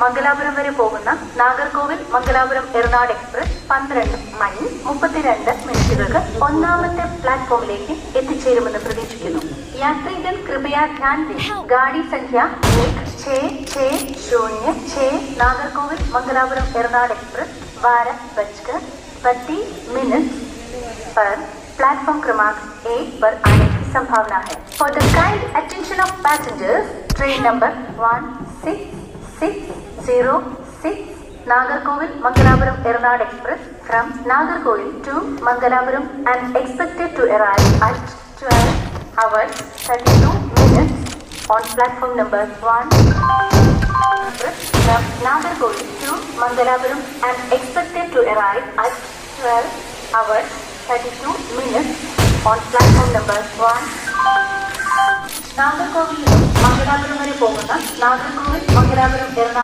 മംഗലാപുരം വരെ പോകുന്ന നാഗർകോവിൽ മംഗലാപുരം എറണാട് എക്സ്പ്രസ് 12:32 ഒന്നാമത്തെ പ്ലാറ്റ്ഫോമിലേക്ക് എത്തിച്ചേരുമെന്ന് പ്രതീക്ഷിക്കുന്നു. യാത്രികൻ कृपया ध्यान दें. गाड़ी संख्या 1660 नागरकोविल मंगलापुरम एरनाड एक्सप्रेस 12:32 पर प्लेटफॉर्म क्रमांक 1 पर आने की संभावना है. For the kind attention of passengers, train number 1606 Nagarkovil Mangalapuram Ernaad Express from Nagarkovil to Mangalapuram and expected to arrive at 12 hours 32 minutes on platform number 1 from Nagarkovil to Mangalapuram and expected to arrive at 12 hours 32 minutes on platform number 1. Nagercoil Mangalapuram വരെ പോകുന്ന നാഗർകോവിൽ മംഗലാപുരം എറണാകുളം